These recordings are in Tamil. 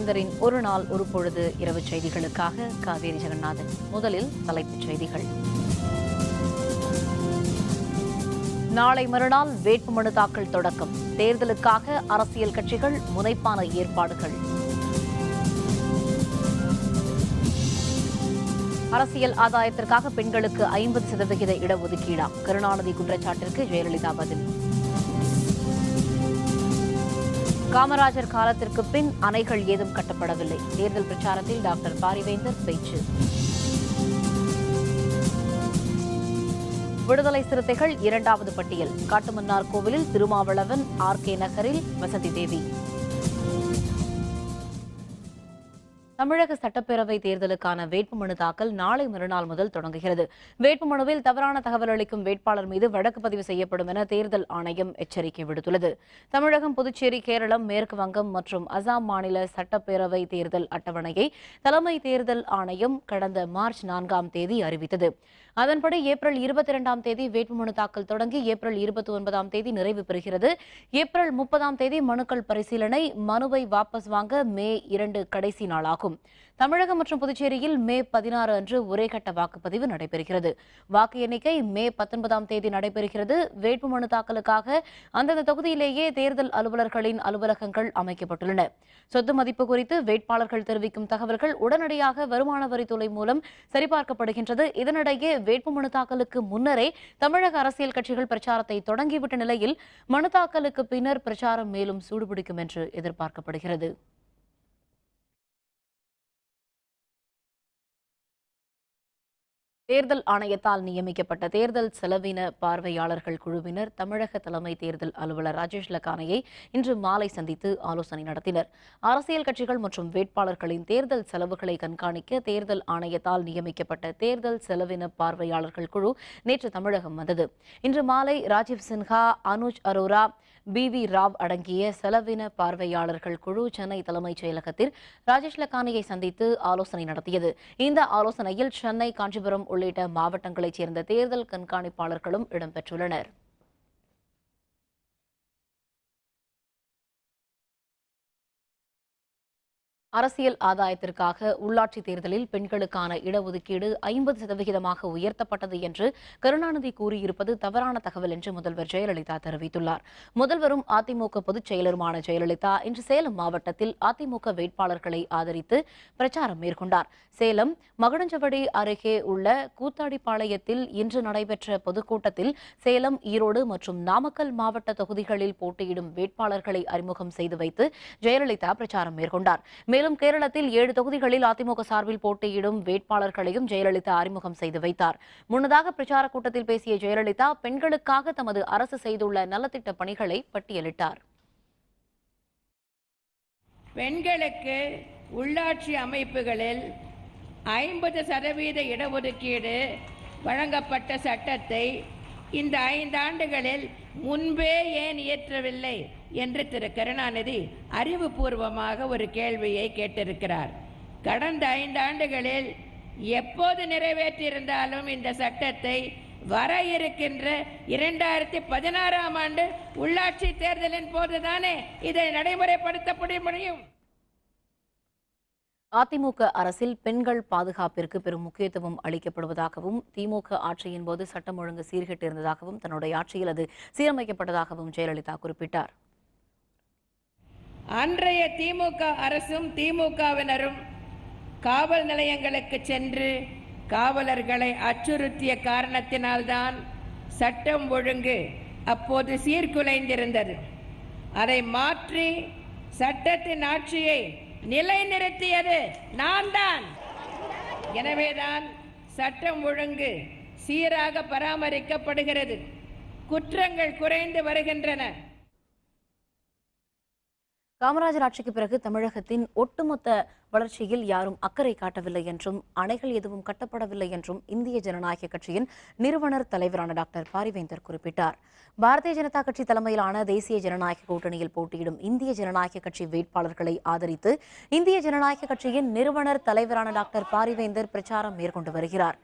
பாரிவேந்தரின் ஒரு நாள் ஒரு பொழுது இரவு செய்திகளுக்காக காவேரி ஜெகநாதன். முதலில் தலைப்புச் செய்திகள். நாளை மறுநாள் வேட்புமனு தாக்கல் தொடக்கம். தேர்தலுக்காக அரசியல் கட்சிகள் முனைப்பான ஏற்பாடுகள். அரசியல் ஆதாயத்திற்காக பெண்களுக்கு 50% இடஒதுக்கீடா? கருணாநிதி குற்றச்சாட்டிற்கு ஜெயலலிதா பதில். காமராஜர் காலத்திற்கு பின் அணைகள் ஏதும் கட்டப்படவில்லை. தேர்தல் பிரச்சாரத்தில் டாக்டர் பாரிவேந்தர் பேச்சு. விடுதலை சிறுத்தைகள் 2வது பட்டியல். காட்டுமன்னார் கோவிலில் திருமாவளவன், RK நகரில் வசதி தேவி. தமிழக சட்டப்பேரவை தேர்தலுக்கான வேட்புமனு தாக்கல் நாளை மறுநாள் முதல் தொடங்குகிறது. வேட்புமனுவில் தவறான தகவல் அளிக்கும் வேட்பாளர் மீது வழக்கு பதிவு செய்யப்படும் என தேர்தல் ஆணையம் எச்சரிக்கை விடுத்துள்ளது. தமிழகம், புதுச்சேரி, கேரளம், மேற்கு வங்கம் மற்றும் அசாம் மாநில சட்டப்பேரவை தேர்தல் அட்டவணையை தலைமை தேர்தல் ஆணையம் கடந்த மார்ச் 4ஆம் தேதி அறிவித்தது. அதன்படி ஏப்ரல் 22ஆம் தேதி வேட்புமனு தாக்கல் தொடங்கி ஏப்ரல் 29ஆம் தேதி நிறைவு பெறுகிறது. ஏப்ரல் 30ஆம் தேதி மனுக்கள் பரிசீலனை. மனுவை வாபஸ் வாங்க மே 2 கடைசி நாளாகும். தமிழகம் மற்றும் புதுச்சேரியில் மே 16 அன்று ஒரே கட்ட வாக்குப்பதிவு நடைபெறுகிறது. வாக்கு எண்ணிக்கை மே 19ஆம் தேதி நடைபெறுகிறது. வேட்புமனு தாக்கலுக்காக அந்தந்த தொகுதியிலேயே தேர்தல் அலுவலர்களின் அலுவலகங்கள் அமைக்கப்பட்டுள்ளன. சொத்து மதிப்பு குறித்து வேட்பாளர்கள் தெரிவிக்கும் தகவல்கள் உடனடியாக வருமான வரித்துறை மூலம் சரிபார்க்கப்படுகின்றது. இதனிடையே வேட்புமனு தாக்கலுக்கு முன்னரே தமிழக அரசியல் கட்சிகள் பிரச்சாரத்தை தொடங்கிவிட்ட நிலையில் மனு தாக்கலுக்கு பின்னர் பிரச்சாரம் மேலும் சூடுபிடிக்கும் என்று எதிர்பார்க்கப்படுகிறது. தேர்தல் ஆணையத்தால் நியமிக்கப்பட்ட தேர்தல் செலவின பார்வையாளர்கள் குழுவினர் தமிழக தலைமை தேர்தல் அலுவலர் ராஜேஷ் லக்கானியை இன்று மாலை சந்தித்து ஆலோசனை நடத்தினர். அரசியல் கட்சிகள் மற்றும் வேட்பாளர்களின் தேர்தல் செலவுகளை கண்காணிக்க தேர்தல் ஆணையத்தால் நியமிக்கப்பட்ட தேர்தல் செலவின பார்வையாளர்கள் குழு நேற்று தமிழகம் வந்தது. இன்று மாலை ராஜீவ் சின்ஹா, அனுஜ் அரோரா, BV ராவ் அடங்கிய செலவின பார்வையாளர்கள் குழு சென்னை தலைமைச் செயலகத்தில் ராஜேஷ் லக்கானியை சந்தித்து ஆலோசனை நடத்தியது. இந்த ஆலோசனையில் சென்னை, காஞ்சிபுரம் உள்ளிட்ட மாவட்டங்களைச் சேர்ந்த தேர்தல் கண்காணிப்பாளர்களும் இடம்பெற்றுள்ளனர். அரசியல் ஆதாயத்திற்காக உள்ளாட்சி தேர்தலில் பெண்களுக்கான இடஒதுக்கீடு 50% உயர்த்தப்பட்டது என்று கருணாநிதி கூறியிருப்பது தவறான தகவல் என்று முதல்வர் ஜெயலலிதா தெரிவித்துள்ளார். முதல்வரும் அதிமுக பொதுச் செயலருமான ஜெயலலிதா இன்று சேலம் மாவட்டத்தில் அதிமுக வேட்பாளர்களை ஆதரித்து பிரச்சாரம் மேற்கொண்டார். சேலம் மகுடஞ்சவடி அருகே உள்ள கூத்தாடிப்பாளையத்தில் இன்று நடைபெற்ற பொதுக்கூட்டத்தில் சேலம், ஈரோடு மற்றும் நாமக்கல் மாவட்ட தொகுதிகளில் போட்டியிடும் வேட்பாளர்களை அறிமுகம் செய்து வைத்து ஜெயலலிதா பிரச்சாரம் மேற்கொண்டார். மேலும் கேரளத்தில் 7 தொகுதிகளில் அதிமுக சார்பில் போட்டியிடும் வேட்பாளர்களையும் ஜெயலலிதா அறிமுகம் செய்து வைத்தார். முன்னதாக பிரச்சார கூட்டத்தில் பேசிய ஜெயலலிதா பெண்களுக்காக தமது அரசு செய்துள்ள நலத்திட்ட பணிகளை பட்டியலிட்டார். பெண்களுக்கு உள்ளாட்சி அமைப்புகளில் 50% இடஒதுக்கீடு வழங்கப்பட்ட சட்டத்தை இந்த 5 ஆண்டுகளில் முன்பே ஏன் இயற்றவில்லை என்று திரு கருணாநிதி அறிவுபூர்வமாக ஒரு கேள்வியை கேட்டிருக்கிறார். கடந்த 5 ஆண்டுகளில் எப்போது நிறைவேற்றியிருந்தாலும் இந்த சட்டத்தை வர இருக்கின்ற 2016ஆம் ஆண்டு உள்ளாட்சி தேர்தலின் போதுதானே இதை நடைமுறைப்படுத்த முடியும். அதிமுக அரசில் பெண்கள் பாதுகாப்பிற்கு பெரும் முக்கியத்துவம் அளிக்கப்படுவதாகவும், திமுக ஆட்சியின் போது சட்டம் ஒழுங்கு சீர்கெட்டு இருந்ததாகவும், தன்னுடைய ஆட்சியில் அது சீரமைக்கப்பட்டதாகவும் ஜெயலலிதா குறிப்பிட்டார். அன்றைய திமுக அரசும் திமுகவினரும் காவல் நிலையங்களுக்கு சென்று காவலர்களை அச்சுறுத்திய காரணத்தினால்தான் சட்டம் ஒழுங்கு அப்போது சீர்குலைந்திருந்தது. அதை மாற்றி சட்டத்தின் ஆட்சியை நிலைநிறுத்தியது நான் தான். எனவேதான் சட்டம் ஒழுங்கு சீராக பராமரிக்கப்படுகிறது, குற்றங்கள் குறைந்து வருகின்றன. காமராஜர் ஆட்சிக்கு பிறகு தமிழகத்தின் ஒட்டுமொத்த வளர்ச்சியில் யாரும் அக்கறை காட்டவில்லை என்றும், அணைகள் எதுவும் கட்டப்படவில்லை என்றும் இந்திய ஜனநாயக கட்சியின் நிறுவனர் தலைவரான டாக்டர் பாரிவேந்தர் குறிப்பிட்டார். பாரதிய ஜனதா கட்சி தலைமையிலான தேசிய ஜனநாயக கூட்டணியில் போட்டியிடும் இந்திய ஜனநாயக கட்சி வேட்பாளர்களை ஆதரித்து இந்திய ஜனநாயக கட்சியின் நிறுவனர் தலைவரான டாக்டர் பாரிவேந்தர் பிரச்சாரம் மேற்கொண்டு வருகிறார்.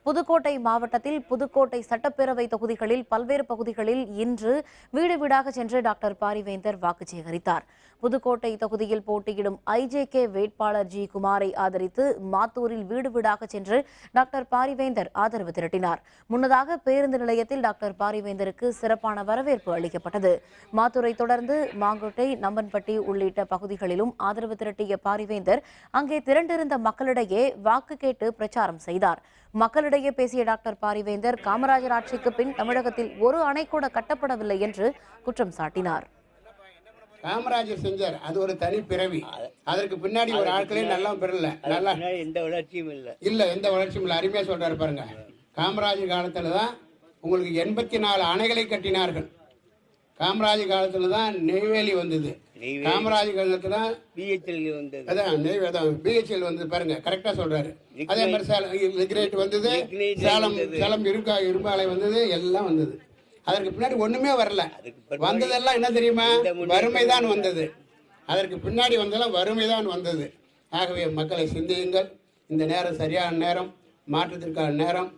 புதுக்கோட்டை மாவட்டத்தில் புதுக்கோட்டை சட்டப்பேரவை தொகுதிகளில் பல்வேறு பகுதிகளில் இன்று வீடு வீடாக சென்று டாக்டர் பாரிவேந்தர் வாக்கு சேகரித்தார். புதுக்கோட்டை தொகுதியில் போட்டியிடும் IJK வேட்பாளர் G. குமாரை ஆதரித்து மாத்தூரில் வீடு வீடாக சென்று டாக்டர் பாரிவேந்தர் ஆதரவு திரட்டினார். முன்னதாக பேருந்து நிலையத்தில் டாக்டர் பாரிவேந்தருக்கு சிறப்பான வரவேற்பு அளிக்கப்பட்டது. மாத்தூரை தொடர்ந்து மாங்கோட்டை, நம்பன்பட்டி உள்ளிட்ட பகுதிகளிலும் ஆதரவு திரட்டிய பாரிவேந்தர் அங்கே திரண்டிருந்த மக்களிடையே வாக்கு கேட்டு பிரச்சாரம் செய்தார். மக்களிடையே பேசிய டாக்டர் பாரிவேந்தர் காமராஜர் ஆட்சிக்கு பின் தமிழகத்தில் ஒரு அணை கூட கட்டப்படவில்லை என்று குற்றம் சாட்டினார். காமராஜர் செஞ்சார், அது ஒரு தனி பிறவி. அதற்கு பின்னாடி ஒரு ஆட்களே நல்லா பெறல, நல்லா எந்த வளர்ச்சியும் எந்த வளர்ச்சியும் இல்லை. அருமையா சொல்றாரு பாருங்க. காமராஜர் காலத்துல தான் உங்களுக்கு 84 அணைகளை கட்டினார்கள். காமராஜர் காலத்துல தான் நெய்வேலி வந்தது. காமராஜர் காலத்துல தான் BHL வந்தது. அதான் BHL வந்து பாருங்க, கரெக்டா சொல்றாரு. அதே மாதிரி லிக்னைட் வந்தது, சேலம் இரும்பு ஆலை வந்தது, எல்லாம் வந்தது. அதற்கு பின்னாடி ஒண்ணுமே வரல. வந்ததெல்லாம் என்ன தெரியுமா? வறுமைதான் வந்தது. அதற்கு பின்னாடி வந்ததெல்லாம் வறுமைதான் வந்தது. ஆகவே மக்களை சிந்தியுங்கள். இந்த நேரம் சரியான நேரம், மாற்றத்திற்கான நேரம்.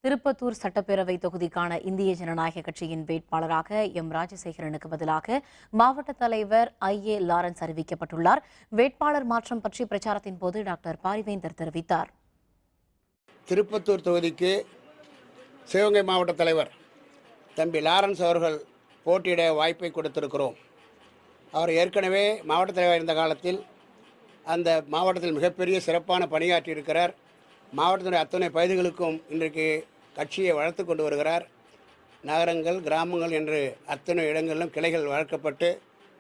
திருப்பத்தூர் சட்டப்பேரவை தொகுதிக்கான இந்திய ஜனநாயக கட்சியின் வேட்பாளராக M. ராஜசேகரனுக்கு பதிலாக மாவட்ட தலைவர் IA. லாரன்ஸ் அறிவிக்கப்பட்டுள்ளார். வேட்பாளர் மாற்றம் பற்றி பிரச்சாரத்தின் போது டாக்டர் பாரிவேந்தர் தெரிவித்தார். திருப்பத்தூர் தொகுதிக்கு சிவகங்கை மாவட்ட தலைவர் தம்பி லாரன்ஸ் அவர்கள் போட்டியிட வாய்ப்பை கொடுத்திருக்கிறோம். அவர் ஏற்கனவே மாவட்ட தலைவர் இருந்த காலத்தில் அந்த மாவட்டத்தில் மிகப்பெரிய சிறப்பான பணியாற்றி இருக்கிறார். மாவட்டத்தினுடைய அத்தனை பகுதிகளுக்கும் இன்றைக்கு கட்சியை வளர்த்து கொண்டு வருகிறார். நகரங்கள், கிராமங்கள் என்று அத்தனை இடங்களிலும் கிளைகள் வளர்க்கப்பட்டு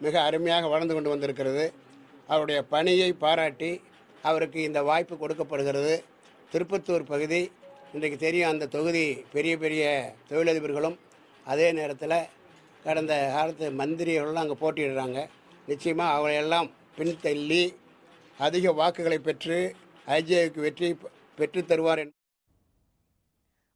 மிக அருமையாக வளர்ந்து கொண்டு வந்திருக்கிறது. அவருடைய பணியை பாராட்டி அவருக்கு இந்த வாய்ப்பு கொடுக்கப்படுகிறது. திருப்பத்தூர் பகுதி இன்றைக்கு தெரியும், அந்த தொகுதி பெரிய பெரிய தொழிலதிபர்களும் அதே நேரத்தில் கடந்த காலத்து மந்திரிகளும் அங்கே போட்டியிடுறாங்க. நிச்சயமாக அவளையெல்லாம் பின்தள்ளி அதிக வாக்குகளை பெற்று IJK வெற்றி பெற்றுத் தருவார்.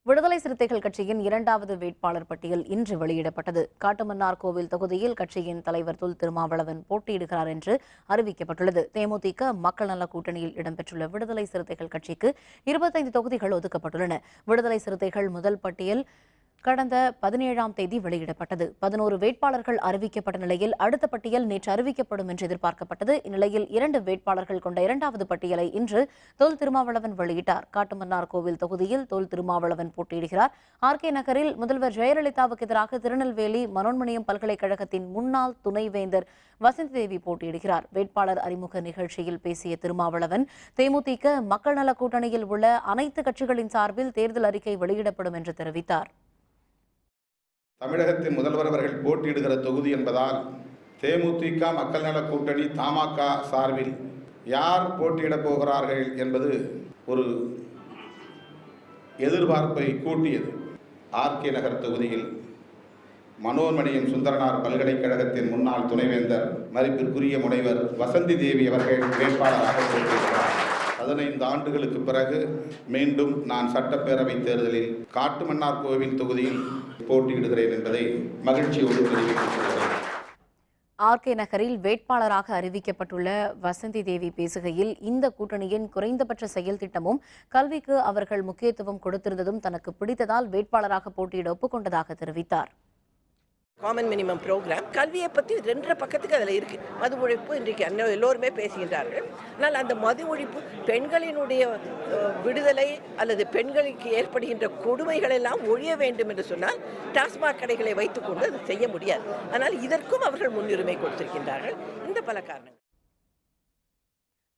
விடுதலை சிறுத்தைகள் கட்சியின் 2வது வேட்பாளர் பட்டியல் இன்று வெளியிடப்பட்டது. காட்டுமன்னார் கோவில் தொகுதியில் கட்சியின் தலைவர் தொல் திருமாவளவன் போட்டியிடுகிறார் என்று அறிவிக்கப்பட்டுள்ளது. தேமுதிக மக்கள் நல கூட்டணியில் இடம்பெற்றுள்ள விடுதலை சிறுத்தைகள் கட்சிக்கு 25 தொகுதிகள் ஒதுக்கப்பட்டுள்ளன. விடுதலை சிறுத்தைகள் முதல் பட்டியல் கடந்த 17ஆம் தேதி வெளியிடப்பட்டது. 11 வேட்பாளர்கள் அறிவிக்கப்பட்ட நிலையில் அடுத்த பட்டியல் நேற்று அறிவிக்கப்படும் என்று எதிர்பார்க்கப்பட்டது. இந்நிலையில் 2 வேட்பாளர்கள் கொண்ட 2வது பட்டியலை இன்று தொல் திருமாவளவன் வெளியிட்டார். காட்டுமன்னார் கோவில் தொகுதியில் தொல் திருமாவளவன் போட்டியிடுகிறார். RK நகரில் முதல்வர் ஜெயலலிதாவுக்கு எதிராக திருநெல்வேலி மனோன்மணியம் பல்கலைக்கழகத்தின் முன்னாள் துணைவேந்தர் வசந்தி தேவி போட்டியிடுகிறார். வேட்பாளர் அறிமுக நிகழ்ச்சியில் பேசிய திருமாவளவன் தேமுதிக மக்கள் நல கூட்டணியில் உள்ள அனைத்து கட்சிகளின் சார்பில் தேர்தல் அறிக்கை வெளியிடப்படும் என்று தெரிவித்தார். தமிழகத்தின் முதல்வர் அவர்கள் போட்டியிடுகிற தொகுதி என்பதால் தேமுதிக மக்கள் நல கூட்டணி தமாக சார்பில் யார் போட்டியிடப் போகிறார்கள் என்பது ஒரு எதிர்பார்ப்பை கூட்டியது. RK நகர் தொகுதியில் மனோன்மணியம் சுந்தரனார் பல்கலைக்கழகத்தின் முன்னாள் துணைவேந்தர் மதிப்பிற்குரிய முனைவர் வசந்தி தேவி அவர்கள் வேட்பாளராக போட்டியிடுகிறார். 15 ஆண்டுகளுக்கு பிறகு மீண்டும் நான் சட்டப்பேரவை தேர்தலில் காட்டுமன்னார் கோவில் தொகுதியில் போட்டியிடுகிறேன் என்பதை மகிழ்ச்சியோடு தெரிவித்துள்ளேன். RK நகரில் வேட்பாளராக அறிவிக்கப்பட்டுள்ள வசந்தி தேவி பேசுகையில், இந்த கூட்டணியின் குறைந்தபட்ச செயல் திட்டமும் கல்விக்கு அவர்கள் முக்கியத்துவம் கொடுத்திருந்ததும் தனக்கு பிடித்ததால் வேட்பாளராக போட்டியிட ஒப்புக்கொண்டதாக தெரிவித்தார். காமன் மினிமம் ப்ரோக்ராம் கல்வியை பற்றி 2 பக்கத்துக்கு அதில் இருக்குது. மது ஒழிப்பு இன்றைக்கு எல்லோருமே பேசுகின்றார்கள். ஆனால் அந்த மது ஒழிப்பு பெண்களினுடைய விடுதலை அல்லது பெண்களுக்கு ஏற்படுகின்ற கொடுமைகள் எல்லாம் ஒழிய வேண்டும் என்று சொன்னால் டாஸ்மாக் கடைகளை வைத்துக்கொண்டு அது செய்ய முடியாது. ஆனால் இதற்கும் அவர்கள் முன்னுரிமை கொடுத்திருக்கின்றார்கள். இந்த பல காரணங்கள்.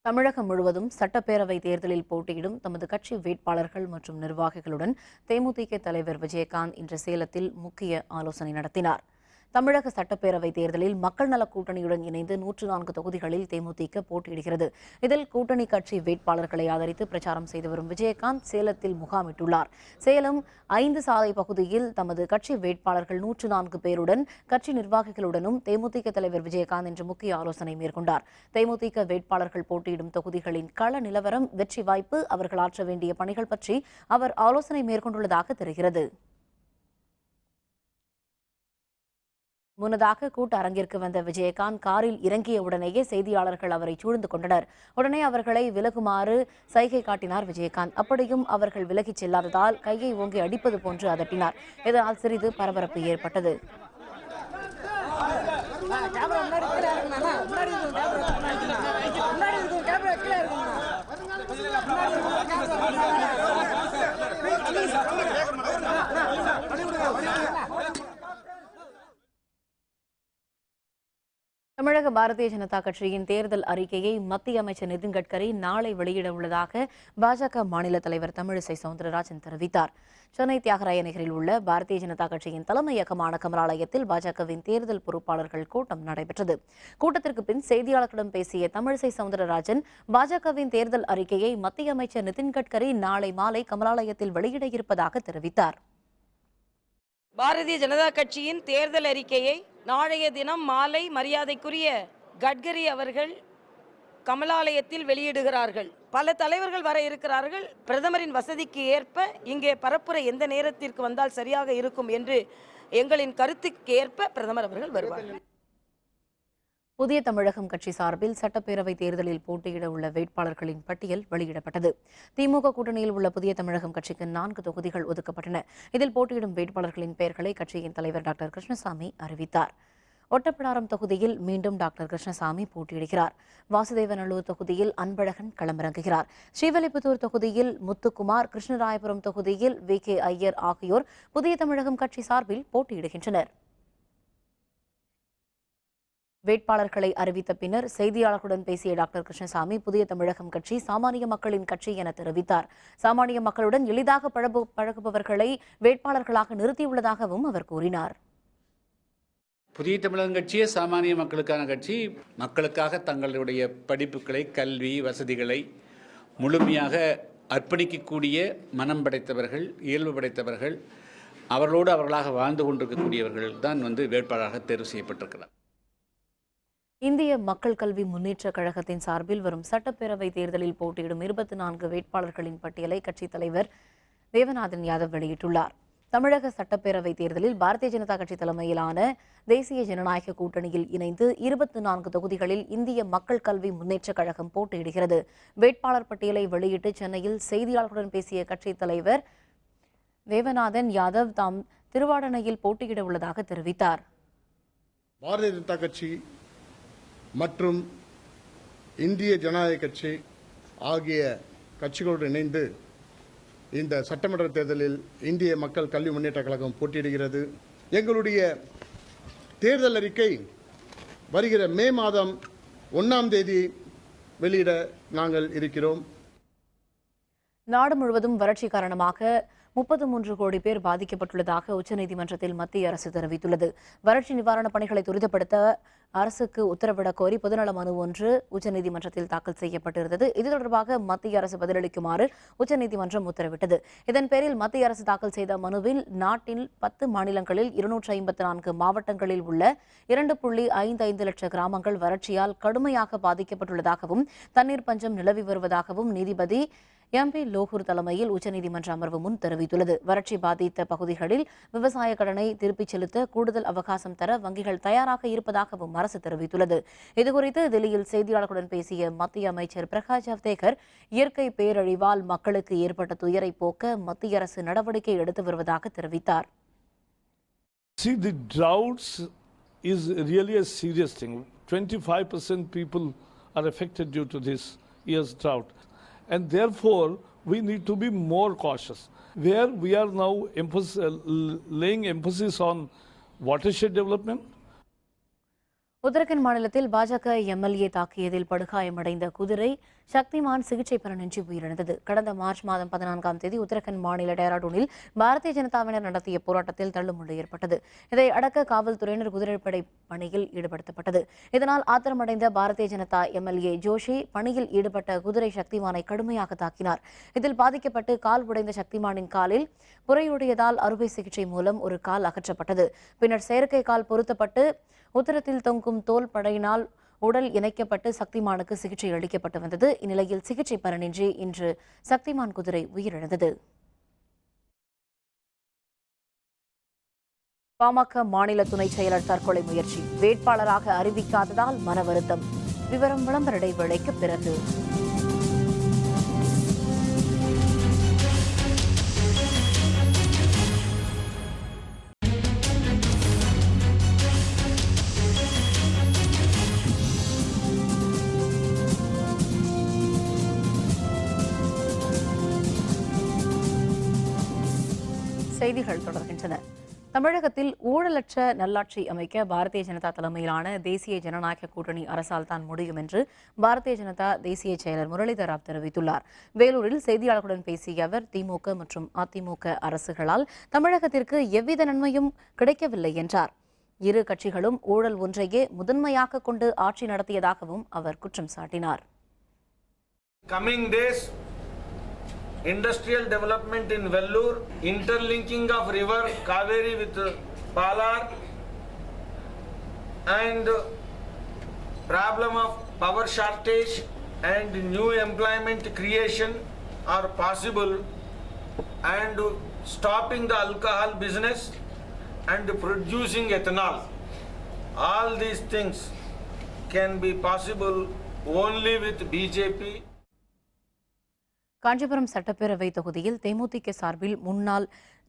தமிழகம் முழுவதும் சட்டப்பேரவை தேர்தலில் போட்டியிடும் தமது கட்சி வேட்பாளர்கள் மற்றும் நிர்வாகிகளுடன் தேமுதிக தலைவர் விஜயகாந்த் இன்று சேலத்தில் முக்கிய ஆலோசனை நடத்தினார். தமிழக சட்டப்பேரவை தேர்தலில் மக்கள் நல கூட்டணியுடன் இணைந்து 104 தொகுதிகளில் தேமுதிக போட்டியிடுகிறது. இதில் கூட்டணி கட்சி வேட்பாளர்களை ஆதரித்து பிரச்சாரம் செய்து வரும் விஜயகாந்த் சேலத்தில் முகாமிட்டுள்ளார். சேலம் 5 சாலை பகுதியில் தமது கட்சி வேட்பாளர்கள் 104 பேருடன் கட்சி நிர்வாகிகளுடனும் தேமுதிக தலைவர் விஜயகாந்த் இன்று முக்கிய ஆலோசனை மேற்கொண்டார். தேமுதிக வேட்பாளர்கள் போட்டியிடும் தொகுதிகளின் கள நிலவரம், வெற்றி வாய்ப்பு, அவர்கள் ஆற்ற வேண்டிய பணிகள் பற்றி அவர் ஆலோசனை மேற்கொண்டுள்ளதாக தெரிகிறது. முன்னதாக கூட்ட அரங்கிற்கு வந்த விஜயகாந்த் காரில் இறங்கிய உடனேயே செய்தியாளர்கள் அவரை சூழ்ந்து கொண்டனர். உடனே அவர்களை விலகுமாறு சைகை காட்டினார் விஜயகாந்த். அப்படியும் அவர்கள் விலகிச் செல்லாததால் கையை ஓங்கி அடிப்பது போன்று அதட்டினார். இதனால் சிறிது பரபரப்பு ஏற்பட்டது. தமிழக பாரதிய ஜனதா கட்சியின் தேர்தல் அறிக்கையை மத்திய அமைச்சர் நிதின் கட்கரி நாளை வெளியிட உள்ளதாக பாஜக மாநில தலைவர் தமிழிசை சவுந்தரராஜன் தெரிவித்தார். சென்னை தியாகராய நகரில் உள்ள பாரதிய ஜனதா கட்சியின் தலைமையகமான கமலாலயத்தில் பாஜகவின் தேர்தல் பொறுப்பாளர்கள் கூட்டம் நடைபெற்றது. கூட்டத்திற்கு பின் செய்தியாளர்களிடம் பேசிய தமிழிசை சவுந்தரராஜன் பாஜகவின் தேர்தல் அறிக்கையை மத்திய அமைச்சர் நிதின் கட்கரி நாளை மாலை கமலாலயத்தில் வெளியிட இருப்பதாக தெரிவித்தார். பாரதிய ஜனதா கட்சியின் தேர்தல் அறிக்கையை நாளைய தினம் மாலை மரியாதைக்குரிய கட்கரி அவர்கள் கமலாலயத்தில் வெளியிடுகிறார்கள். பல தலைவர்கள் வர இருக்கிறார்கள். பிரதமரின் வசதிக்கு ஏற்ப இங்கே பரப்புரை எந்த நேரத்திற்கு வந்தால் சரியாக இருக்கும் என்று எங்களின் கருத்துக்கு ஏற்ப பிரதமர் அவர்கள் வருவார்கள். புதிய தமிழகம் கட்சி சார்பில் சட்டப்பேரவைத் தேர்தலில் போட்டியிட உள்ள வேட்பாளர்களின் பட்டியல் வெளியிடப்பட்டது. திமுக கூட்டணியில் உள்ள புதிய தமிழகம் கட்சிக்கு 4 தொகுதிகள் ஒதுக்கப்பட்டன. இதில் போட்டியிடும் வேட்பாளர்களின் பெயர்களை கட்சியின் தலைவர் டாக்டர் கிருஷ்ணசாமி அறிவித்தார். ஒட்டப்பிடாரம் தொகுதியில் மீண்டும் டாக்டர் கிருஷ்ணசாமி போட்டியிடுகிறார். வாசுதேவநல்லூர் தொகுதியில் அன்பழகன் களமிறங்குகிறார். ஸ்ரீவில்லிபுத்தூர் தொகுதியில் முத்துக்குமார், கிருஷ்ணராயபுரம் தொகுதியில் VK ஐயர் ஆகியோர் புதிய தமிழகம் கட்சி சார்பில் போட்டியிடுகின்றனர். வேட்பாளர்களை அறிவித்த பின்னர் செய்தியாளர்களுடன் பேசிய டாக்டர் கிருஷ்ணசாமி புதிய தமிழகம் கட்சி சாமானிய மக்களின் கட்சி என தெரிவித்தார். சாமானிய மக்களுடன் எளிதாக பழகுபவர்களை வேட்பாளர்களாக நிறுத்தியுள்ளதாகவும் அவர் கூறினார். புதிய தமிழகம் கட்சியே சாமானிய மக்களுக்கான கட்சி. மக்களுக்காக தங்களுடைய படிப்புகளை, கல்வி வசதிகளை முழுமையாக அர்ப்பணிக்கக்கூடிய மனம் படைத்தவர்கள், இயல்பு படைத்தவர்கள், அவர்களோடு அவர்களாக வாழ்ந்து கொண்டிருக்கக்கூடியவர்கள் தான் வேட்பாளராக தேர்வு செய்யப்பட்டிருக்கிறார். இந்திய மக்கள் கல்வி முன்னேற்றக் கழகத்தின் சார்பில் வரும் சட்டப்பேரவை தேர்தலில் போட்டியிடும் 24 வேட்பாளர்களின் பட்டியலை கட்சித் தலைவர் தேவநாதன் யாதவ் வெளியிட்டுள்ளார். தமிழக சட்டப்பேரவை தேர்தலில் பாரதிய ஜனதா கட்சி தலைமையிலான தேசிய ஜனநாயக கூட்டணியில் இணைந்து 24 தொகுதிகளில் இந்திய மக்கள் கல்வி முன்னேற்றக் கழகம் போட்டியிடுகிறது. வேட்பாளர் பட்டியலை வெளியிட்டு சென்னையில் செய்தியாளர்களுடன் பேசிய கட்சித் தலைவர் தேவநாதன் யாதவ் தாம் திருவாடனையில் போட்டியிட உள்ளதாக தெரிவித்தார். பாரதிய ஜனதா கட்சி மற்றும் இந்திய ஜனநாயக கட்சி ஆகிய கட்சிகளோடு இணைந்து இந்த சட்டமன்ற தேர்தலில் இந்திய மக்கள் கல்வி முன்னேற்றக் கழகம் போட்டியிடுகிறது. எங்களுடைய தேர்தல் அறிக்கை வருகிற மே மாதம் 1ஆம் தேதி வெளியிட நாங்கள் இருக்கிறோம். நாடு முழுவதும் வறட்சி காரணமாக 33 கோடி பேர் பாதிக்கப்பட்டுள்ளதாக உச்சநீதிமன்றத்தில் மத்திய அரசு தெரிவித்துள்ளது. வறட்சி நிவாரணப் பணிகளை துரிதப்படுத்த அரசுக்கு உத்தரவிடக் கோரி பொதுநல மனு ஒன்று உச்சநீதிமன்றத்தில் தாக்கல் செய்யப்பட்டிருந்தது. இது தொடர்பாக மத்திய அரசு பதிலளிக்குமாறு உச்சநீதிமன்றம் உத்தரவிட்டது. இதன் பேரில் மத்திய அரசு தாக்கல் செய்த மனுவில் நாட்டில் 10 மாநிலங்களில் 254 மாவட்டங்களில் உள்ள 2.55 லட்சம் கிராமங்கள் வறட்சியால் கடுமையாக பாதிக்கப்பட்டுள்ளதாகவும் தண்ணீர் பஞ்சம் நிலவி வருவதாகவும் நீதிபதி MP லோகூர் தலைமையில் உச்சநீதிமன்ற அமர்வு முன் தெரிவித்துள்ளது. வறட்சி பாதித்த பகுதிகளில் விவசாய கடனை திருப்பிச் செலுத்த கூடுதல் அவகாசம் தர வங்கிகள் தயாராக இருப்பதாகவும் அரசு தெரிவித்துள்ளது. இதுகுறித்து தில்லியில் செய்தியாளர்களுடன் பேசிய மத்திய அமைச்சர் பிரகாஷ் ஜவ்டேகர் இயற்கை பேரழிவால் மக்களுக்கு ஏற்பட்ட துயரை போக்க மத்திய அரசு நடவடிக்கை எடுத்து வருவதாக தெரிவித்தார். See, the droughts is really a serious thing. 25% people are affected due to this year's drought. And therefore, we need to be more cautious. Where we are now laying emphasis on watershed development. Uttarakhand மாநிலத்தில் பாஜக MLA தாக்கியதில் படுகாயமடைந்த குதிரை சக்திமான் சிகிச்சை பலனின்றி உயிரிழந்தது. கடந்த மார்ச் மாதம் 14ஆம் தேதி உத்தரகண்ட் மாநில டேராடூனில் பாரதிய ஜனதாவினர் நடத்திய போராட்டத்தில் தள்ளுமுள்ளு ஏற்பட்டது. இதை அடக்க காவல்துறையினர் குதிரைப்படை பணியில் ஈடுபடுத்தப்பட்டது. இதனால் ஆத்திரமடைந்த பாரதிய ஜனதா MLA ஜோஷி பணியில் ஈடுபட்ட குதிரை சக்திமானை கடுமையாக தாக்கினார். இதில் பாதிக்கப்பட்டு கால் உடைந்த சக்திமானின் காலில் புரையோடியதால் அறுவை சிகிச்சை மூலம் ஒரு கால் அகற்றப்பட்டது. பின்னர் செயற்கை கால் பொருத்தப்பட்டு உத்தரத்தில் தொங்கும் தோல் படையினால் உடல் இணைக்கப்பட்டு சக்திமானுக்கு சிகிச்சை அளிக்கப்பட்டு வந்தது. இந்நிலையில் சிகிச்சை பலனின்றி இன்று சக்திமான் குதிரை உயிரிழந்தது. பாமக மாநில துணை செயலர் தற்கொலை முயற்சி, வேட்பாளராக அறிவிக்காததால் மன வருத்தம். விவரம் விளம்பர இடைவேளைக்கு பிறகு. செய்திகள் தொடர்கின்றன. தமிழகத்தில் ஊழலற்ற நல்லாட்சி அமைக்க பாரதிய ஜனதா தலைமையிலான தேசிய ஜனநாயக கூட்டணி அரசால் தான் முடியும் என்று பாரதிய ஜனதா தேசிய செயலர் முரளிதர் ராவ் தெரிவித்துள்ளார். வேலூரில் செய்தியாளர்களுடன் பேசிய அவர், திமுக மற்றும் அதிமுக அரசுகளால் தமிழகத்திற்கு எவ்வித நன்மையும் கிடைக்கவில்லை என்றார். இரு கட்சிகளும் ஊழல் ஒன்றையே முதன்மையாக கொண்டு ஆட்சி நடத்தியதாகவும் அவர் குற்றம் சாட்டினார். Industrial development in Vellore, interlinking of river Kaveri with Palar, and problem of power shortage and new employment creation are possible, and stopping the alcohol business and producing ethanol. All these things can be possible only with BJP. Kanchipuram சட்டப்பேரவை தொகுதியில் தேமுதிக சார்பில் முன்னாள்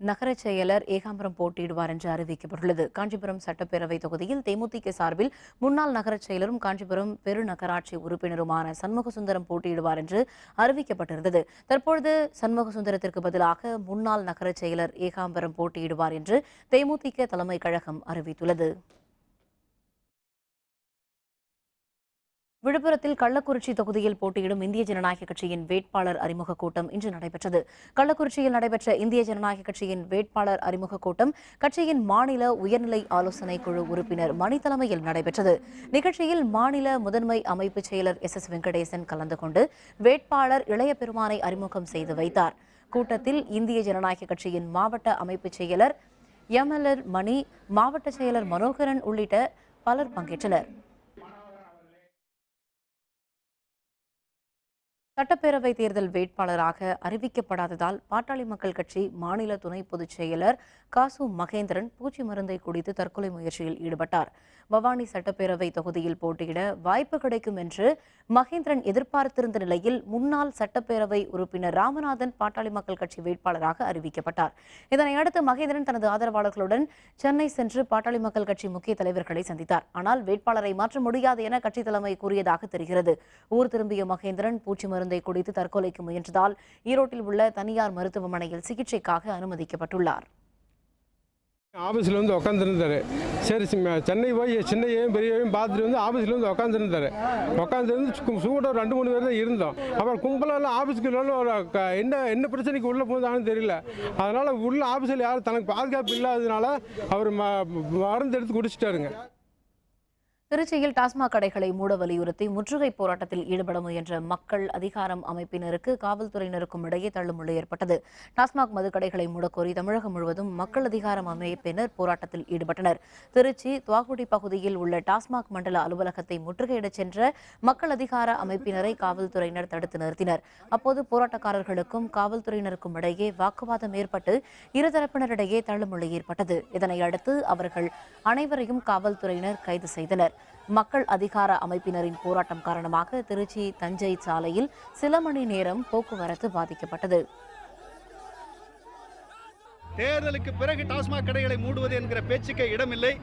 நகர செயலர் ஏகாம்பரம் போட்டியிடுவார் என்று அறிவிக்கப்பட்டுள்ளது. காஞ்சிபுரம் சட்டப்பேரவை தொகுதியில் தேமுதிக சார்பில் முன்னாள் நகர செயலரும் காஞ்சிபுரம் பெருநகராட்சி உறுப்பினருமான சண்முகசுந்தரம் போட்டியிடுவார் என்று அறிவிக்கப்பட்டிருந்தது. தற்பொழுது சண்முகசுந்தரத்திற்கு பதிலாக முன்னாள் நகர செயலர் ஏகாம்பரம் போட்டியிடுவார் என்று தேமுதிக தலைமை கழகம் அறிவித்துள்ளது. விழுப்புரத்தில் கள்ளக்குறிச்சி தொகுதியில் போட்டியிடும் இந்திய ஜனநாயக கட்சியின் வேட்பாளர் அறிமுக கூட்டம் இன்று நடைபெற்றது. கள்ளக்குறிச்சியில் நடைபெற்ற இந்திய ஜனநாயக கட்சியின் வேட்பாளர் அறிமுக கூட்டம் கட்சியின் மாநில உயர்நிலை ஆலோசனை குழு உறுப்பினர் மணி தலைமையில் நடைபெற்றது. நிகழ்ச்சியில் மாநில முதன்மை அமைப்பு செயலர் SS வெங்கடேசன் கலந்து கொண்டு வேட்பாளர் இளைய பெருமானை அறிமுகம் செய்து வைத்தார். கூட்டத்தில் இந்திய ஜனநாயக கட்சியின் மாவட்ட அமைப்பு செயலர் MLR மணி, மாவட்ட செயலர் மனோகரன் உள்ளிட்ட பலர் பங்கேற்றனர். சட்டப்பேரவை தேர்தல் வேட்பாளராக அறிவிக்கப்படாததால் பாட்டாளி மக்கள் கட்சி மாநில துணை பொதுச் செயலர் காசு மகேந்திரன் பூச்சி மருந்தை குடித்து தற்கொலை முயற்சியில் ஈடுபட்டார். பவானி சட்டப்பேரவை தொகுதியில் போட்டியிட வாய்ப்பு கிடைக்கும் என்று மகேந்திரன் எதிர்பார்த்திருந்த நிலையில் முன்னாள் சட்டப்பேரவை உறுப்பினர் ராமநாதன் பாட்டாளி மக்கள் கட்சி வேட்பாளராக அறிவிக்கப்பட்டார். இதனையடுத்து மகேந்திரன் தனது ஆதரவாளர்களுடன் சென்னை சென்று பாட்டாளி மக்கள் கட்சி முக்கிய தலைவர்களை சந்தித்தார். ஆனால் வேட்பாளரை மாற்ற முடியாது என கட்சி தலைமை கூறியதாக தெரிகிறது. ஊர் திரும்பிய மகேந்திரன் பூச்சி மருந்தை குடித்து தற்கொலைக்கு முயன்றதால் ஈரோட்டில் உள்ள தனியார் மருத்துவமனையில் சிகிச்சைக்காக அனுமதிக்கப்பட்டுள்ளார். ஆஃபீஸில் வந்து உட்காந்துருந்தார். சரி, சென்னை போய் சின்னையையும் பெரியவையும் பார்த்துட்டு வந்து ஆஃபீஸில் வந்து உட்காந்துருந்தார். உட்காந்துருந்து சூட 2-3 பேர் தான் இருந்தோம். அப்புறம் கும்பலெல்லாம் ஆஃபீஸுக்கு என்ன பிரச்சனைக்கு உள்ளே போகுதான்னு தெரியல. அதனால் உள்ள ஆஃபீஸில் யாரும் தனக்கு பாதுகாப்பு இல்லாததுனால அவர் மருந்து எடுத்து குடிச்சிட்டாருங்க. திருச்சியில் டாஸ்மாக் கடைகளை மூட வலியுறுத்தி முற்றுகை போராட்டத்தில் ஈடுபட முயன்ற மக்கள் அதிகாரம் அமைப்பினருக்கு காவல்துறையினருக்கும் இடையே தள்ளுமுள்ளு ஏற்பட்டது. டாஸ்மாக் மதுக்கடைகளை மூடக்கோரி தமிழகம் முழுவதும் மக்கள் அதிகாரம் அமைப்பினர் போராட்டத்தில் ஈடுபட்டனர். திருச்சி துவாக்குடி பகுதியில் உள்ள டாஸ்மாக் மண்டல அலுவலகத்தை முற்றுகையிடச் சென்ற மக்கள் அதிகார அமைப்பினரை காவல்துறையினர் தடுத்து நிறுத்தினர். அப்போது போராட்டக்காரர்களுக்கும் காவல்துறையினருக்கும் இடையே வாக்குவாதம் ஏற்பட்டு இருதரப்பினரிடையே தள்ளுமுள்ளு ஏற்பட்டது. இதனையடுத்து அவர்கள் அனைவரையும் காவல்துறையினர் கைது செய்தனர். மக்கள் அதிகார அமைப்பினரின் போராட்டம் காரணமாக திருச்சி தஞ்சை சாலையில் சில மணி நேரம் போக்குவரத்து பாதிக்கப்பட்டது. தேர்தலுக்கு பிறகு டாஸ்மாக் கடைகளை மூடுவது என்கிற பேச்சுக்கே இடமில்லை.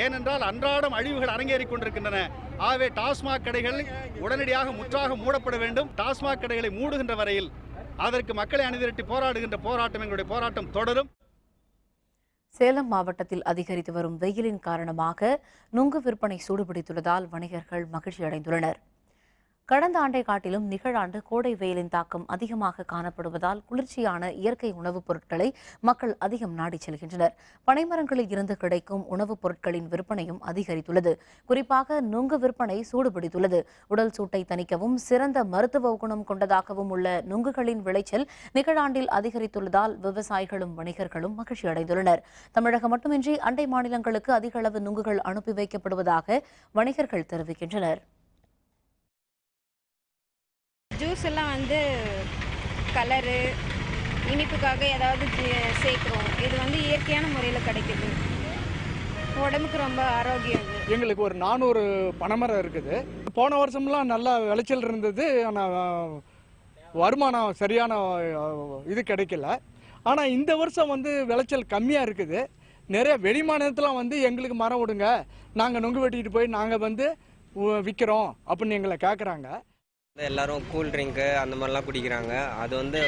ஏனென்றால் அன்றாடம் அழிவுகள் அரங்கேறிக் கொண்டிருக்கின்றன. ஆகவே டாஸ்மாக் கடைகள் உடனடியாக முற்றாக மூடப்பட வேண்டும். டாஸ்மாக் கடைகளை மூடுகின்ற வரையில் அதற்கு மக்களை அணிதிரட்டி போராடுகின்ற போராட்டம் எங்களுடைய போராட்டம் தொடரும். சேலம் மாவட்டத்தில் அதிகரித்து வரும் வெயிலின் காரணமாக நுங்கு விற்பனை சூடுபிடித்துள்ளதால் வணிகர்கள் மகிழ்ச்சி அடைந்துள்ளனர். கடந்த ஆண்டை காட்டிலும் நிகழாண்டு கோடை வெயிலின் தாக்கம் அதிகமாக காணப்படுவதால் குளிர்ச்சியான இயற்கை உணவுப் பொருட்களை மக்கள் அதிகம் நாடி செல்கின்றனர். பனைமரங்களில் இருந்து கிடைக்கும் உணவுப் பொருட்களின் விற்பனையும் அதிகரித்துள்ளது. குறிப்பாக நுங்கு விற்பனை சூடுபிடித்துள்ளது. உடல் சூட்டை தணிக்கவும் சிறந்த மருத்துவ குணம் கொண்டதாகவும் உள்ள நுங்குகளின் விளைச்சல் நிகழாண்டில் அதிகரித்துள்ளதால் விவசாயிகளும் வணிகர்களும் மகிழ்ச்சி அடைந்துள்ளனர். தமிழகம் மட்டுமின்றி அண்டை மாநிலங்களுக்கு அதிக அளவு நுங்குகள் அனுப்பி வைக்கப்படுவதாக வணிகர்கள் தெரிவிக்கின்றனர். ஜூஸ் எல்லாம் வந்து கலரு இனிப்புக்காக ஏதாவது சேர்க்குறோம். இது வந்து இயற்கையான முறையில் கிடைக்குது. உடம்புக்கு ரொம்ப ஆரோக்கியம். எங்களுக்கு ஒரு 400 பனைமரம் இருக்குது. போன வருஷம்லாம் நல்லா விளைச்சல் இருந்தது. ஆனால் வருமானம் சரியான இது கிடைக்கல. ஆனால் இந்த வருஷம் வந்து விளைச்சல் கம்மியாக இருக்குது. நிறைய வெளி மாநிலத்தில் வந்து எங்களுக்கு மரம் விடுங்க, நாங்கள் நொங்கு வெட்டிட்டு போய் நாங்கள் வந்து விற்கிறோம் அப்படின்னு எங்களை கேட்குறாங்க. எல்லாரும் கூல் ட்ரிங்க்கு அந்த மாதிரிலாம் குடிக்கிறாங்க. அது வந்து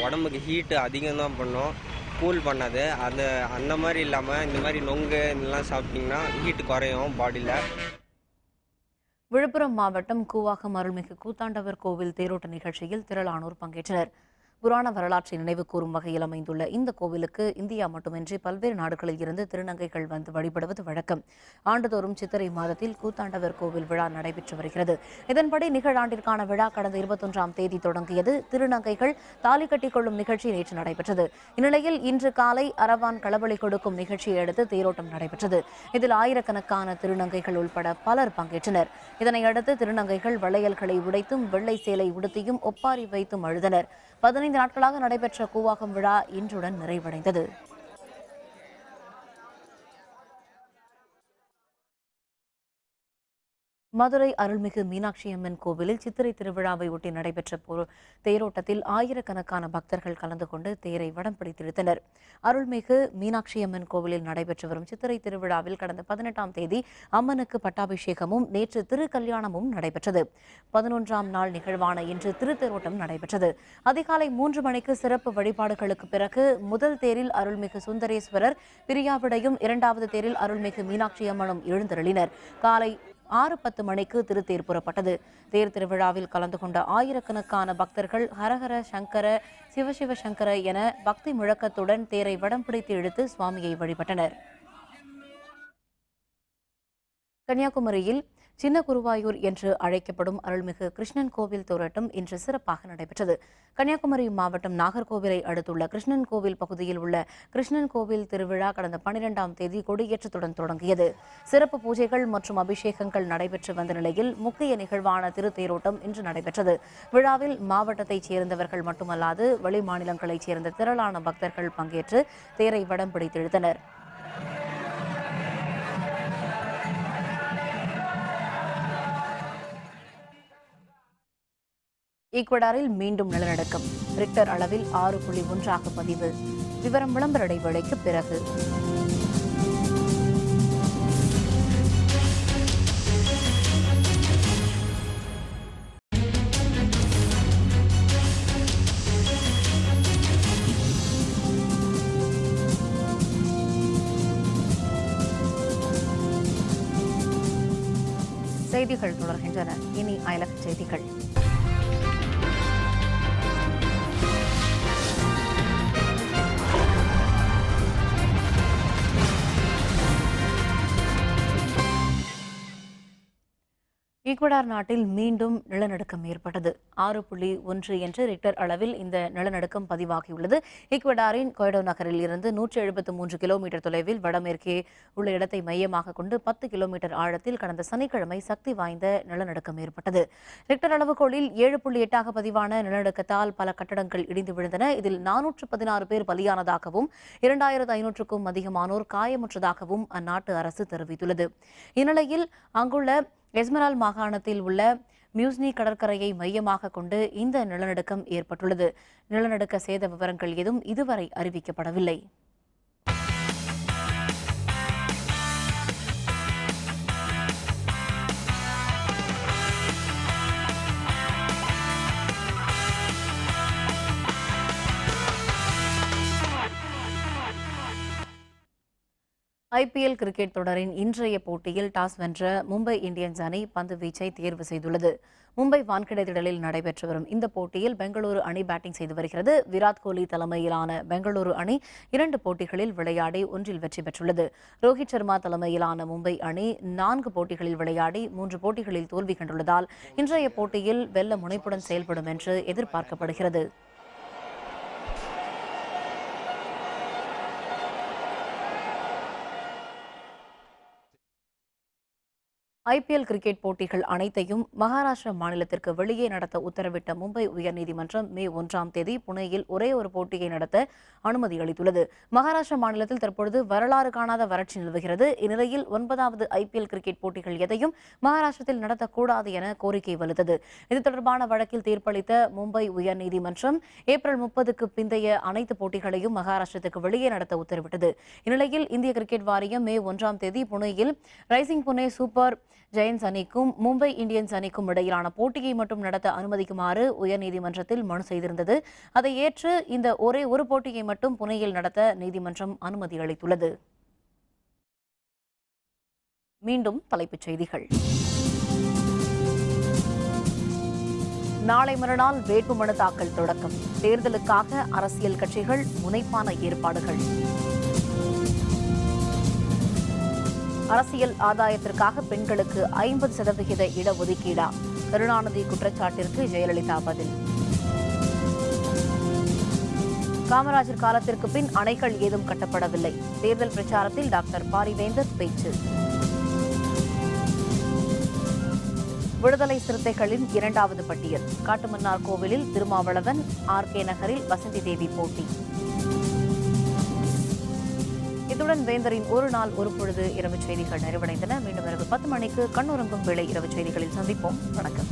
உடம்புக்கு ஹீட்டு அதிகம் தான் பண்ணும். கூல் பண்ணது. அந்த மாதிரி இல்லாமல் இந்த மாதிரி நொங்கு இதெல்லாம் சாப்பிட்டிங்கன்னா ஹீட்டு குறையும் பாடியில். விழுப்புரம் மாவட்டம் கூவாகம் அருள்மிகு கூத்தாண்டவர் கோவில் தேரோட்ட நிகழ்ச்சியில் திரளானோர் பங்கேற்றனர். புராண வரலாற்றை நினைவு கூறும் வகையில் அமைந்துள்ள இந்த கோவிலுக்கு இந்தியா மட்டுமின்றி பல்வேறு நாடுகளில் இருந்து திருநங்கைகள் வந்து வழிபடுவது வழக்கம். ஆண்டுதோறும் சித்திரை மாதத்தில் கூத்தாண்டவர் கோவில் விழா நடைபெற்று வருகிறது. இதன்படி நிகழாண்டிற்கான விழா கடந்த 21ஆம் தேதி தொடங்கியது. திருநங்கைகள் தாலி கட்டிக் கொள்ளும் நிகழ்ச்சி நேற்று நடைபெற்றது. இந்நிலையில் இன்று காலை அரவான் களபலி கொடுக்கும் நிகழ்ச்சியை அடுத்து தேரோட்டம் நடைபெற்றது. இதில் ஆயிரக்கணக்கான திருநங்கைகள் உள்பட பலர் பங்கேற்றனர். இதனையடுத்து திருநங்கைகள் வளையல்களை உடைத்தும் வெள்ளை சேலை உடுத்தியும் ஒப்பாரி வைத்தும் அழுதனர். 15 நாட்களாக நடைபெற்ற கூவாகம் விழா இன்றுடன் நிறைவடைந்தது. மதுரை அருள்மிகு மீனாட்சி அம்மன் கோவிலில் சித்திரை திருவிழாவை ஒட்டி நடைபெற்ற தேரோட்டத்தில் ஆயிரக்கணக்கான பக்தர்கள் கலந்து கொண்டு தேரை வடம் பிடித்திருத்தனர். அருள்மிகு மீனாட்சி அம்மன் கோவிலில் நடைபெற்று வரும் சித்திரை திருவிழாவில் கடந்த 18ஆம் தேதி அம்மனுக்கு பட்டாபிஷேகமும் நேற்று திருக்கல்யாணமும் நடைபெற்றது. 11ஆம் நாள் நிகழ்வான இன்று திருத்தேரோட்டம் நடைபெற்றது. அதிகாலை 3 மணிக்கு சிறப்பு வழிபாடுகளுக்கு பிறகு முதல் தேரில் அருள்மிகு சுந்தரேஸ்வரர், பிரியாவிடையும், 2வது தேரில் அருள்மிகு மீனாட்சி அம்மனும் எழுந்தருளினர். காலை 6:10 மணிக்கு திருத்தேர் புறப்பட்டது. தேர் திருவிழாவில் கலந்து கொண்ட ஆயிரக்கணக்கான பக்தர்கள் ஹரஹர சங்கர, சிவசிவ சங்கர என பக்தி முழக்கத்துடன் தேரை வடம் பிடித்து இழுத்து சுவாமியை வழிபட்டனர். கன்னியாகுமரியில் சின்ன குருவாயூர் என்று அழைக்கப்படும் அருள்மிகு கிருஷ்ணன் கோவில் தேரோட்டம் இன்று சிறப்பாக நடைபெற்றது. கன்னியாகுமரி மாவட்டம் நாகர்கோவிலை அடுத்துள்ள கிருஷ்ணன் கோவில் பகுதியில் உள்ள கிருஷ்ணன் கோவில் திருவிழா கடந்த 12ஆம் தேதி கொடியேற்றத்துடன் தொடங்கியது. சிறப்பு பூஜைகள் மற்றும் அபிஷேகங்கள் நடைபெற்று வந்த நிலையில் முக்கிய நிகழ்வான திருத்தேரோட்டம் இன்று நடைபெற்றது. விழாவில் மாவட்டத்தைச் சேர்ந்தவர்கள் மட்டுமல்லாது வெளி மாநிலங்களைச் சேர்ந்த திரளான பக்தர்கள் பங்கேற்று தேரை வடம் பிடித்தெழுத்தனர். ஈக்வடாரில் மீண்டும் நிலநடுக்கம். ரிக்டர் அளவில் 6.1 பதிவு. விவரம் விளம்பர இடைவேளைக்கு பிறகு. செய்திகள் தொடர்கின்றன. இனி அயலக செய்திகள். ஈக்வடார் நாட்டில் மீண்டும் நிலநடுக்கம் ஏற்பட்டது. 6.1 என்ற ரிக்டர் அளவில் இந்த நிலநடுக்கம் பதிவாகியுள்ளது. ஈக்வடாரின் கொய்டோ நகரில் இருந்து 173 கிலோமீட்டர் தொலைவில் வடமேற்கே உள்ள இடத்தை மையமாக கொண்டு 10 கிலோமீட்டர் ஆழத்தில் கடந்த சனிக்கிழமை சக்தி வாய்ந்த நிலநடுக்கம் ஏற்பட்டது. ரிக்டர் அளவுகோலில் 7.8 பதிவான நிலநடுக்கத்தால் பல கட்டடங்கள் இடிந்து விழுந்தன. இதில் 416 பேர் பலியானதாகவும் 2500க்கும் அதிகமானோர் காயமுற்றதாகவும் அந்நாட்டு அரசு தெரிவித்துள்ளது. இந்நிலையில் அங்குள்ள எஸ்மரால் மாகாணத்தில் உள்ள மியூஸ்னி கடற்கரையை மையமாக கொண்டு இந்த நிலநடுக்கம் ஏற்பட்டுள்ளது. நிலநடுக்க சேத விவரங்கள் எதுவும் இதுவரை அறிவிக்கப்படவில்லை. ஐபிஎல் கிரிக்கெட் தொடரின் இன்றைய போட்டியில் டாஸ் வென்ற மும்பை இந்தியன்ஸ் அணி பந்து வீச்சை தேர்வு செய்துள்ளது. மும்பை வான்கிடை திடலில் நடைபெற்று வரும் இந்த போட்டியில் பெங்களூரு அணி பேட்டிங் செய்து வருகிறது. விராட் கோலி தலைமையிலான பெங்களூரு அணி 2 போட்டிகளில் விளையாடி 1இல் வெற்றி பெற்றுள்ளது. ரோஹித் சர்மா தலைமையிலான மும்பை அணி 4 போட்டிகளில் விளையாடி 3 போட்டிகளில் தோல்வி கண்டுள்ளதால் இன்றைய போட்டியில் வெல்ல முனைப்புடன் செயல்படும் என்று எதிர்பார்க்கப்படுகிறது. ஐபிஎல் கிரிக்கெட் போட்டிகள் அனைத்தையும் மகாராஷ்டிரா மாநிலத்திற்கு வெளியே நடத்த உத்தரவிட்ட மும்பை உயர்நீதிமன்றம் மே 1ஆம் தேதி புனேயில் ஒரே ஒரு போட்டியை நடத்த அனுமதி அளித்துள்ளது. மகாராஷ்டிரா மாநிலத்தில் தற்பொழுது வரலாறு காணாத வறட்சி நிலவுகிறது. இந்நிலையில் 9வது ஐபிஎல் கிரிக்கெட் போட்டிகள் எதையும் மகாராஷ்டிரத்தில் நடத்தக்கூடாது என கோரிக்கை வலுத்தது. இது தொடர்பான வழக்கில் தீர்ப்பளித்த மும்பை உயர்நீதிமன்றம் ஏப்ரல் 30க்கு பிந்தைய அனைத்து போட்டிகளையும் மகாராஷ்டிரத்துக்கு வெளியே நடத்த உத்தரவிட்டது. இந்நிலையில் இந்திய கிரிக்கெட் வாரியம் மே 1ஆம் தேதி புனேயில் ரைசிங் புனே சூப்பர் ஜெயன்ஸ் அணிக்கும் மும்பை இந்தியன்ஸ் அணிக்கும் இடையிலான போட்டியை மட்டும் நடத்த அனுமதிக்குமாறு உயர்நீதிமன்றத்தில் மனு செய்திருந்தது. அதை ஏற்று இந்த ஒரே ஒரு போட்டியை மட்டும் புனேயில் நடத்த நீதிமன்றம் அனுமதி அளித்துள்ளது. மீண்டும் தலைப்புச் செய்திகள். நாளை மறுநாள் வேட்புமனு தாக்கல் தொடக்கம். தேர்தலுக்காக அரசியல் கட்சிகள் முனைப்பான ஏற்பாடுகள். அரசியல் ஆதாயத்திற்காக பெண்களுக்கு 50% இடஒதுக்கீடா? கருணாநிதி குற்றச்சாட்டிற்கு ஜெயலலிதா பதில். காமராஜர் காலத்திற்கு பின் அணைகள் ஏதும் கட்டப்படவில்லை. தேர்தல் பிரச்சாரத்தில் டாக்டர் பாரிவேந்தர் பேச்சு. விடுதலை சிறுத்தைகளின் 2வது பட்டியல். காட்டுமன்னார் கோவிலில் திருமாவளவன், RK நகரில் வசந்தி தேவி போட்டி. இத்துடன் வேந்தரின் ஒரு நாள் ஒரு பொழுது இரவு செய்திகள் நிறைவடைந்தன. மீண்டும் இரவு 10 மணிக்கு கண்ணுறங்கும் வேளை இரவு செய்திகளில் சந்திப்போம். வணக்கம்.